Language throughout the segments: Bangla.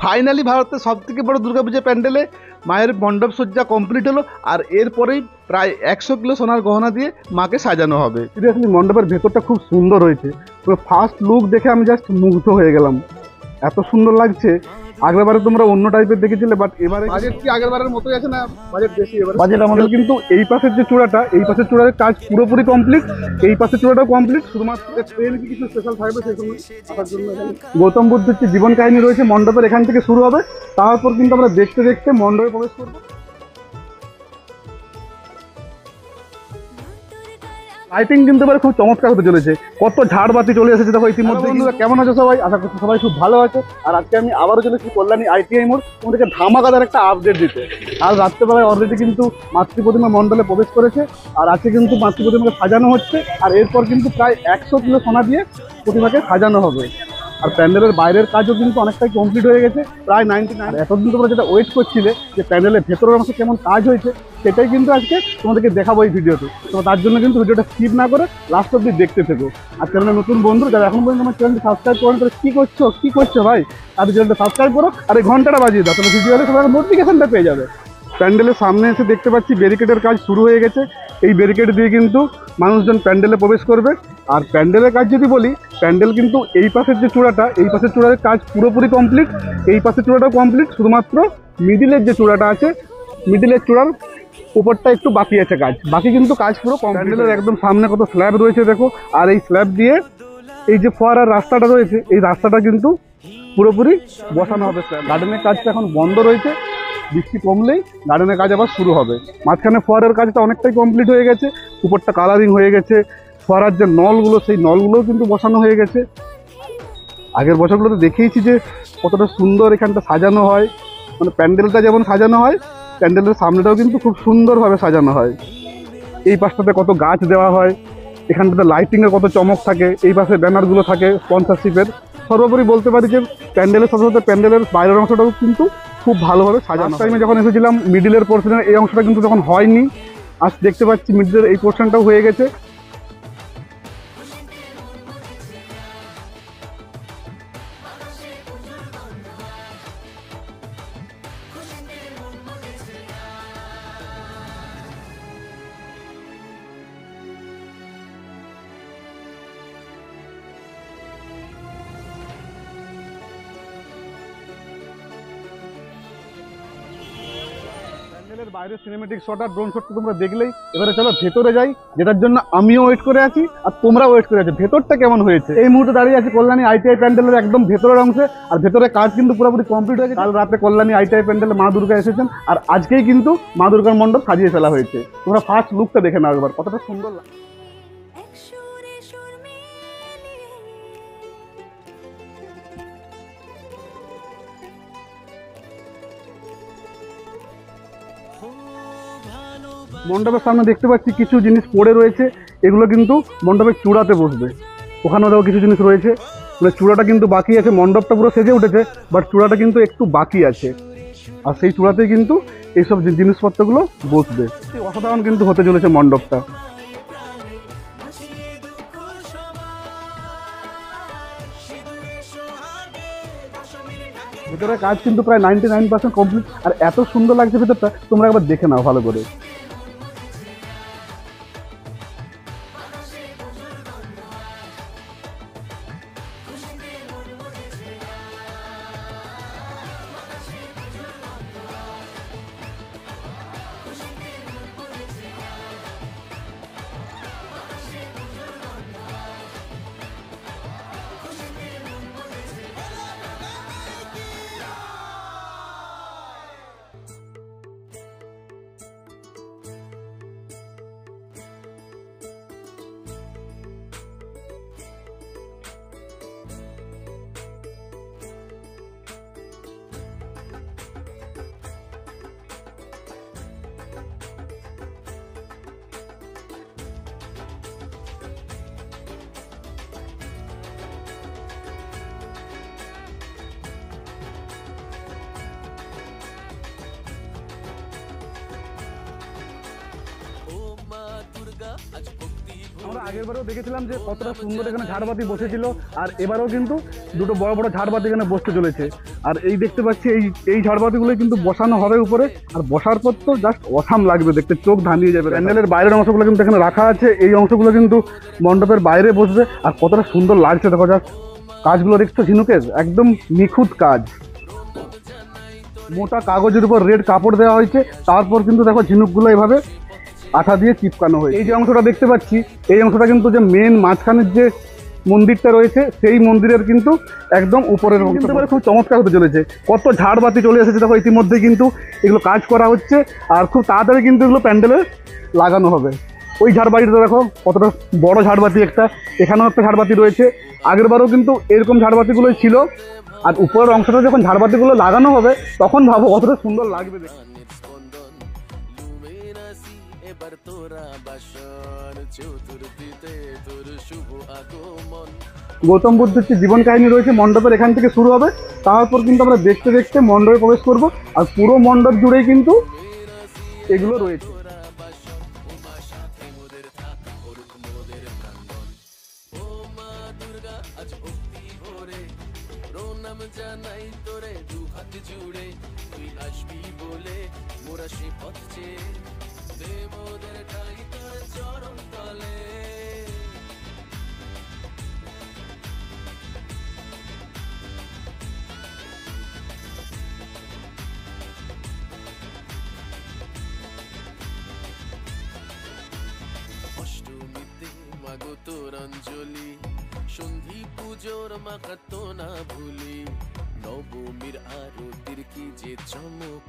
ফাইনালি ভারতের সবথেকে বড় দুর্গাপূজা প্যান্ডেলে মায়ের মণ্ডপ সজ্জা কমপ্লিট হলো। আর এরপরেই প্রায় 100 কিলো সোনার গহনা দিয়ে মাকে সাজানো হবে। সিরিয়াসলি মণ্ডপের ভেতরটা খুব সুন্দর হয়েছে। তো ফার্স্ট লুক দেখে আমি জাস্ট মুগ্ধ হয়ে গেলাম, এত সুন্দর লাগছে। আগেরবারে তোমরা অন্য টাইপের দেখেছিলে, বাট এবারে বাজেট কি আগেরবারের মতোই আছে না বাজেট বেশি? এবারে বাজেট আমাদের কিন্তু এই পাশের যে চূড়াটা, এই পাশের চূড়ার কাজ পুরোপুরি কমপ্লিট, এই পাশের চূড়াটাও কমপ্লিট। শুধুমাত্র ট্রেন কি কিছু স্পেশাল থাকবে সেই সময় আসার জন্য গৌতম বুদ্ধের যে জীবন কাহিনী রয়েছে মণ্ডপের এখান থেকে শুরু হবে, তারপর কিন্তু আমরা দেখতে দেখতে মণ্ডপে প্রবেশ করবো। লাইটিং কিন্তু এবার খুব চমৎকার হতে চলেছে, কত ঝাড়বাতি চলে এসেছে দেখো ইতিমধ্যে। বন্ধুরা কেমন আছো সবাই? আশা করছি সবাই খুব ভালো আছে। আর আজকে আমি আবারও চলেছি কল্যাণী ITI মোড় তোমাদেরকে ধামাকাদার একটা আপডেট দিতে। আর রাত্রেবেলায় অলরেডি কিন্তু মাতৃ প্রতিমা মণ্ডলে প্রবেশ করেছে, আর আজকে কিন্তু মাতৃ প্রতিমাকে সাজানো হচ্ছে। আর এরপর কিন্তু প্রায় 100 কিলো সোনা দিয়ে প্রতিমাকে সাজানো হবে। আর প্যান্ডেলের বাইরের কাজও কিন্তু অনেকটাই কমপ্লিট হয়ে গেছে, প্রায় 99। এতদিন তোমরা যেটা ওয়েট করছিলে যে প্যান্ডেলের ভেতরের অংশে কেমন কাজ হয়েছে, সেটাই কিন্তু আজকে তোমাদেরকে দেখাবো এই ভিডিওতে। তো তার জন্য কিন্তু ভিডিওটা স্কিপ না করে লাস্ট অব্দি দেখতে থেকো। আর চ্যানেলের নতুন বন্ধু যারা এখন পর্যন্ত আমার চ্যানেলটি সাবস্ক্রাইব করেন, তাহলে কী করছো ভাই? তাদের চ্যানেলটা সাবস্ক্রাইব করো আর এই ঘন্টাটা বাজিয়ে দাও, তাহলে ভিডিও হলে সবাই নোটিফিকেশনটা পেয়ে যাবে। প্যান্ডেলের সামনে এসে দেখতে পাচ্ছি ব্যারিকেডের কাজ শুরু হয়ে গেছে। এই ব্যারিকেড দিয়ে কিন্তু মানুষজন প্যান্ডেলে প্রবেশ করবে। আর প্যান্ডেলের কাজ যদি বলি, প্যান্ডেল কিন্তু এই পাশের যে চূড়াটা, এই পাশের চূড়ার কাজ পুরোপুরি কমপ্লিট, এই পাশের চূড়াটাও কমপ্লিট। শুধুমাত্র মিডিলের যে চূড়াটা আছে, মিডিলের চূড়ার উপরটা একটু বাকি আছে কাজ, বাকি কিন্তু কাজ পুরো প্যান্ডেলের একদম সামনে কত স্ল্যাব রয়েছে দেখো। আর এই স্ল্যাব দিয়ে এই যে ফোয়ারার রাস্তাটা রয়েছে, এই রাস্তাটা কিন্তু পুরোপুরি বসানো হবে। গার্ডেনের কাজটা এখন বন্ধ রয়েছে, বৃষ্টি কমলেই গার্ডেনের কাজ আবার শুরু হবে। মাঝখানে ফোয়ারের কাজটা অনেকটাই কমপ্লিট হয়ে গেছে, উপরটা কালারিং হয়ে গেছে। ফোয়ারার যে নলগুলো, সেই নলগুলোও কিন্তু বসানো হয়ে গেছে। আগের বছরগুলোতে দেখিয়েছি যে কতটা সুন্দর এখানটা সাজানো হয়, মানে প্যান্ডেলটা যেমন সাজানো হয়, প্যান্ডেলের সামনেটাও কিন্তু খুব সুন্দরভাবে সাজানো হয়। এই পাশটাতে কত গাছ দেওয়া হয়, এখানটাতে লাইটিংয়ের কত চমক থাকে, এই পাশে ব্যানারগুলো থাকে স্পন্সরশিপের। সর্বোপরি বলতে পারি যে প্যান্ডেলের সাথে সাথে প্যান্ডেলের বাইরের অংশটাও কিন্তু খুব ভালোভাবে সাজানো। টাইমে যখন এসেছিলাম মিডিলের পোর্শনের এই অংশটা কিন্তু তখন হয়নি, আজ দেখতে পাচ্ছি মিডিলের এই পোর্শনটাও হয়ে গেছে। বাইরের সিনেমেটিক শট আর ড্রোন শটটা তোমরা দেখলেই। এবারে চলো ভেতরে যাই, যেটার জন্য আমিও ওয়েট করে আছি আর তোমরা ওয়েট করে আছো। ভেতরটা কেমন হয়েছে? এই মুহূর্তে দাঁড়িয়ে আছি কল্যাণী ITI প্যান্ডেলের একদম ভেতরের অংশে। আর ভেতরে কাজ কিন্তু পুরোপুরি কমপ্লিট হয়েছে। কাল রাতে কল্যাণী ITI প্যান্ডেলে মা দুর্গা এসেছেন, আর আজকেই কিন্তু মা দুর্গার মণ্ডপ সাজিয়ে ফেলা হয়েছে। তোমরা ফার্স্ট লুকটা দেখে নাও একবার, কতটা সুন্দর লাগে। মণ্ডপের সামনে দেখতে পাচ্ছি কিছু জিনিস পড়ে রয়েছে, এগুলো কিন্তু মণ্ডপের চূড়াতে বসবে। ওখানেও দেখো কিছু জিনিস রয়েছে, মানে চূড়াটা কিন্তু বাকি আছে। মণ্ডপটা পুরো সেজে উঠেছে, বাট চূড়াটা কিন্তু একটু বাকি আছে। আর সেই চূড়াতেই কিন্তু এইসব জিনিসপত্রগুলো বসবে। অসাধারণ কিন্তু হতে চলেছে মণ্ডপটা। ভেতরে কাজ কিন্তু প্রায় 99% কমপ্লিট। আর এত সুন্দর লাগছে ভেতরটা, তোমরা একবার দেখে নাও ভালো করে। আমরা আগেরবারেও দেখেছিলাম যে কতটা সুন্দর এখানে ঝাড়বাতি বসেছিল, আর এবারেও কিন্তু দুটো বড় বড় ঝাড়বাতি এখানে বসতে চলেছে। আর এই দেখতে পাচ্ছি এই ঝাড়বাতিগুলো কিন্তু বসানো হবে উপরে, আর বসার পর তো জাস্ট অসাম লাগবে দেখতে, চোখ ধাঁধিয়ে যাবে। প্যান্ডেলের বাইরের অংশগুলো কিন্তু এখানে রাখা আছে, এই অংশগুলো কিন্তু মণ্ডপের বাইরে বসবে। আর কতটা সুন্দর লাগছে দেখো, জাস্ট কাজগুলো দেখছো ঝিনুকের, একদম নিখুঁত কাজ। মোটা কাগজের উপর রেড কাপড় দেওয়া হয়েছে, তারপর কিন্তু দেখো ঝিনুকগুলো এভাবে আঠা দিয়ে চিপকানো হয়েছে। এই যে অংশটা দেখতে পাচ্ছি, এই অংশটা কিন্তু যে মেন মাঝখানের যে মন্দিরটা রয়েছে, সেই মন্দিরের কিন্তু একদম উপরের অংশ খুব চমৎকার হতে চলেছে। কত ঝাড়বাতি চলে এসেছে দেখো, ইতিমধ্যে কিন্তু এগুলো কাজ করা হচ্ছে, আর খুব তাড়াতাড়ি কিন্তু এগুলো প্যান্ডেলে লাগানো হবে। ওই ঝাড়বাতিটা দেখো কতটা বড় ঝাড়বাতি, একটা এখানেও একটা ঝাড়বাতি রয়েছে, আগেরবারও কিন্তু এরকম ঝাড়বাতিগুলোই ছিল। আর উপরের অংশটা যখন ঝাড়বাতিগুলো লাগানো হবে, তখন ভাবো কতটা সুন্দর লাগবে দেখতে। গৌতম বুদ্ধের যে জীবন কাহিনী রয়েছে মণ্ডপের এখান থেকে শুরু হবে, তারপর কিন্তু আমরা দেখতে দেখতে মণ্ডপে প্রবেশ করব। আর পুরো মণ্ডপ জুড়েই কিন্তু এগুলো রয়েছে। অঞ্জলি সন্ধি পুজোর মাখাতো না ভুলি, নবমীর আরতির কি যে চমক,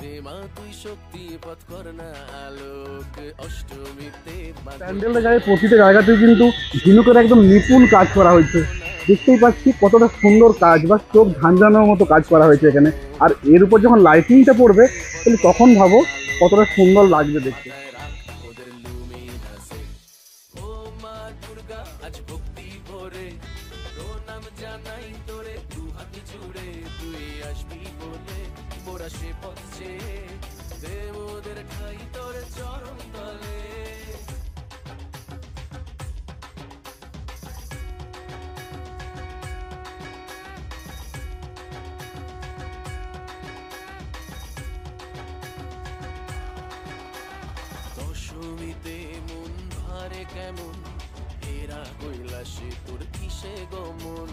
দেমা তুই শক্তি পথ কর না আলোক, অষ্টমীতে প্যান্ডেলের গায়ে প্রতিটা জায়গাতেই কিন্তু ঝিনুকের একদম নিপুণ কাজ করা হয়েছে। দেখতেই পাচ্ছি কতটা সুন্দর কাজ, বা চোখ ধাঁধানোর মতো কাজ করা হয়েছে এখানে। আর এর উপর যখন লাইটিংটা পড়বে, তাহলে তখন ভাবো কতটা সুন্দর লাগবে দেখতে। দশমীতে মন ভারে কেমন, এরা কৈলাসে তোর কিসে গমন,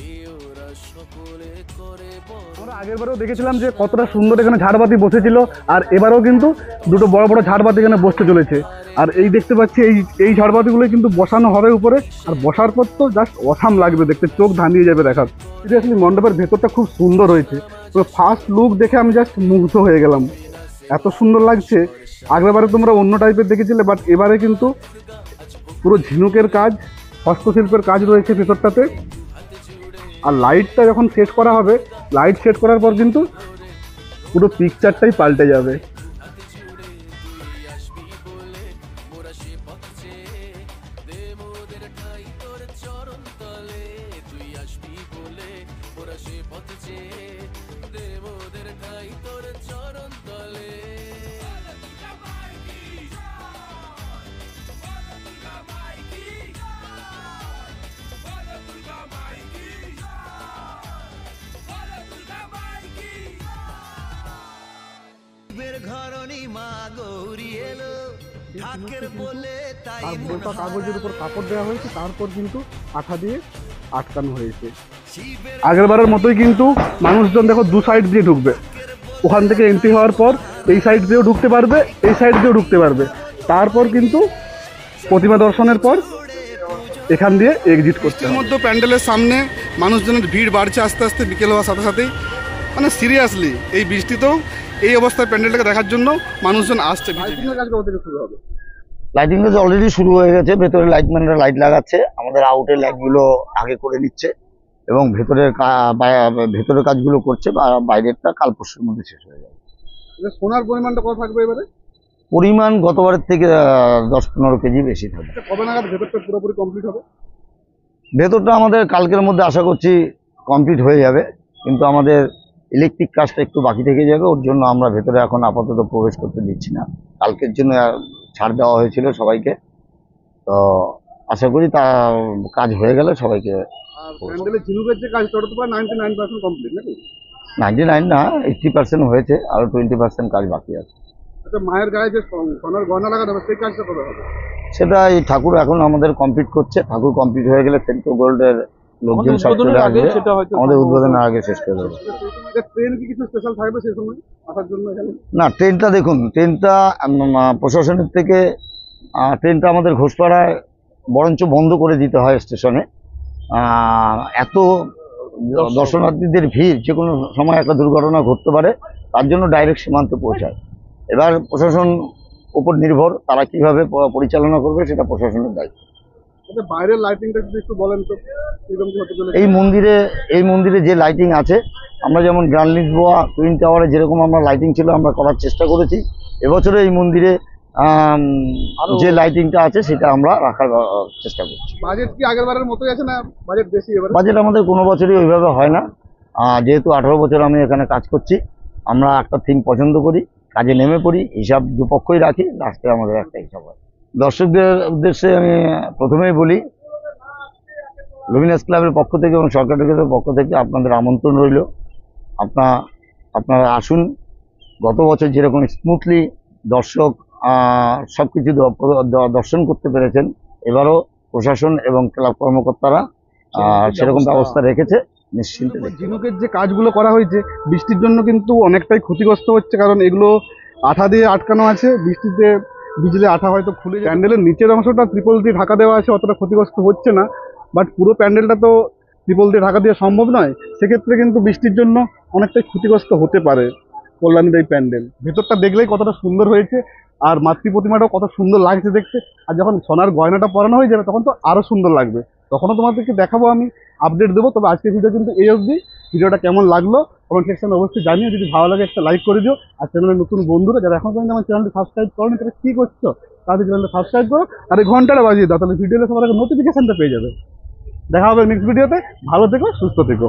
এ ওরা সকলে করে বড়। আমরা আগেরবারেও দেখেছিলাম যে কতটা সুন্দর এখানে ঝাড়বাতি বসেছিল, আর এবারেও কিন্তু দুটো বড় বড় ঝাড়বাতি এখানে বসতে চলেছে। আর এই দেখতে পাচ্ছি এই ঝাড়বাতিগুলো কিন্তু বসানো হবে উপরে, আর বসার পর তো জাস্ট অসাম লাগবে দেখতে, চোখ ধাঁধিয়ে যাবে দেখার। সিরিয়াসলি মণ্ডপের ভেতরটা খুব সুন্দর হয়েছে, পুরো ফার্স্ট লুক দেখে আমি জাস্ট মুগ্ধ হয়ে গেলাম, এত সুন্দর লাগছে। আগেরবারে তোমরা অন্য টাইপের দেখেছিলে, বাট এবারে কিন্তু পুরো ঝিনুকের কাজ, হস্তশিল্পের কাজ রয়েছে ভেতরটাতে। আর লাইটটা যখন সেট করা হবে, লাইট সেট করার পর কিন্তু পুরো পিকচারটাই পাল্টে যাবে। আর মোটা কাগজের উপর কাপড় দেওয়া হয়েছে, তারপর কিন্তু আঠা দিয়ে আটকানো হয়েছে। আগেরবারের মতোই কিন্তু মানুষজন দেখো দু সাইড দিয়ে ঢুকবে, ওখান থেকে এন্ট্রি হওয়ার পর এই সাইড দিয়েও ঢুকতে পারবে, এই সাইড দিয়েও ঢুকতে পারবে। তারপর কিন্তু প্রতিমা দর্শনের পর এখান দিয়ে এক্সিট করতে হবে। মধ্যে প্যান্ডেলের সামনে মানুষজনের ভিড় বাড়ছে আস্তে আস্তে, বিকেল হওয়ার সাথে সাথেই। মানে সিরিয়াসলি এই বৃষ্টিতেও এই অবস্থায় প্যান্ডেলটাকে দেখার জন্য মানুষজন আসছে। লাইটিং কাজ অলরেডি শুরু হয়ে গেছে, ভেতরে লাইটম্যানরা লাইট লাগাচ্ছে, আমাদের আউটের লাইটগুলো আগে করে নিচ্ছে এবং ভেতরের কাজগুলো করছে, বাইরেরটা কাল পরশুর মধ্যে শেষ হয়ে যাবে। সোনার পরিমাণটা কত থাকবে এবারে? পরিমাণ গতবারের থেকে 10-15 কেজি বেশি থাকবে। কবে নাগাদ ভেতরটা পুরোপুরি কমপ্লিট হবে? ভেতরটা আমাদের কালকের মধ্যে আশা করছি কমপ্লিট হয়ে যাবে, কিন্তু আমাদের ইলেকট্রিক কাজটা একটু বাকি থেকে যাবে, ওর জন্য আমরা ভেতরে এখন আপাতত প্রবেশ করতে দিচ্ছি না। কালকের জন্য ছাড় দেওয়া হয়েছিল সবাইকে, তো আশা করি তা কাজ হয়ে গেলে সবাইকে। আর প্যান্ডেলের ঝিনুকের যে কাজটা ওটা তো প্রায় 99% কমপ্লিট নাকি? 99 না, 80% হয়েছে, আরো 20% কাজ বাকি আছে। আচ্ছা, মায়ের গায়ে যে সোনার গয়না লাগানো হবে সেই কাজটা কবে হবে? সেটা এই ঠাকুর এখন আমাদের কমপ্লিট করছে, ঠাকুর কমপ্লিট হয়ে গেলে সেন্ট্রো গোল্ডের লোকজন সব চলে আসবে, আমাদের উদ্বোধনের আগে শেষ করে দেবো। ট্রেন কি কিছু স্পেশাল থাকবে সেই সময় আসার জন্য এখানে? না, ট্রেনটা দেখুন, ট্রেনটা প্রশাসনের থেকে ট্রেনটা আমাদের ঘোষপাড়ায় বরঞ্চ বন্ধ করে দিতে হয় স্টেশনে। এত দর্শনার্থীদের ভিড়, যে কোনো সময় একটা দুর্ঘটনা ঘটতে পারে, তার জন্য ডাইরেক্ট সীমান্তে পৌঁছায়। এবার প্রশাসন উপর নির্ভর, তারা কিভাবে পরিচালনা করবে সেটা প্রশাসনের দায়িত্ব। আচ্ছা, বাইরের লাইটিংটা যদি একটু বলেন তো কিরকম কি হতে চলেছে? এই মন্দিরে যে লাইটিং আছে, আমরা যেমন গ্র্যান্ড লিসবোয়া টুইন টাওয়ারে যেরকম আমরা লাইটিং ছিল আমরা করার চেষ্টা করেছি, এবছরে এই মন্দিরে যে লাইটিংটা আছে সেটা আমরা রাখার চেষ্টা করছি। বাজেট কি আগের বারের মতোই আছে না বাজেট বেশি এবারে? বাজেট আমাদের কোনো বছরই ওইভাবে হয় না। যেহেতু 18 বছর আমি এখানে কাজ করছি, আমরা একটা থিম পছন্দ করি, কাজে নেমে পড়ি, হিসাব দুপক্ষই রাখি, লাস্টে আমাদের একটা হিসাব হয়। দর্শকদের উদ্দেশ্যে আমি প্রথমেই বলি, লুমিনাস ক্লাবের পক্ষ থেকে এবং সরকার টিকেটের পক্ষ থেকে আপনাদের আমন্ত্রণ রইল। আপনারা আসুন। গত বছর যেরকম স্মুথলি দর্শক সব কিছু দর্শন করতে পেরেছেন, এবারও প্রশাসন এবং ক্লাব কর্মকর্তারা সেরকম ব্যবস্থা রেখেছে, নিশ্চিন্তে দেখুন। ঝিনুকের যে কাজগুলো করা হয়েছে বৃষ্টির জন্য কিন্তু অনেকটাই ক্ষতিগ্রস্ত হচ্ছে, কারণ এগুলো আঠা দিয়ে আটকানো আছে, বৃষ্টিতে ভিজলে আঠা হয়তো খুলে যায়। প্যান্ডেলের নিচের অংশটা ত্রিপল দিয়ে ঢাকা দেওয়া আছে, অতটা ক্ষতিগ্রস্ত হচ্ছে না, বাট পুরো প্যান্ডেলটা তো ত্রিপল দিয়ে ঢাকা দেওয়া সম্ভব নয়, সেক্ষেত্রে কিন্তু বৃষ্টির জন্য অনেকটাই ক্ষতিগ্রস্ত হতে পারে কল্যাণীর এই প্যান্ডেল। ভেতরটা দেখলেই কতটা সুন্দর হয়েছে, আর মাতৃ প্রতিমাটাও কত সুন্দর লাগছে দেখতে, আর যখন সোনার গয়নাটা পরানো হয়ে যাবে তখন তো আরো সুন্দর লাগবে, তখনও তোমাদেরকে দেখাবো, আমি আপডেট দেবো। তবে আজকের ভিডিও কিন্তু এই অবধি। ভিডিওটা কেমন লাগলো কমেন্ট সেকশনে অবশ্যই জানিও, যদি ভালো লাগে একটা লাইক করে দিও, আর চ্যানেলের নতুন বন্ধুরা যারা এখন পর্যন্ত আমার চ্যানেলটি সাবস্ক্রাইব করোনি তারা কি করছো, তাদের চ্যানেলটা সাবস্ক্রাইব করো আর এই ঘন্টাটা বাজিয়ে দাও, তাহলে ভিডিওতে সবার আগে নোটিফিকেশনটা পেয়ে যাবে। দেখা হবে নেক্সট ভিডিওতে। ভালো থেকো, সুস্থ থেকো।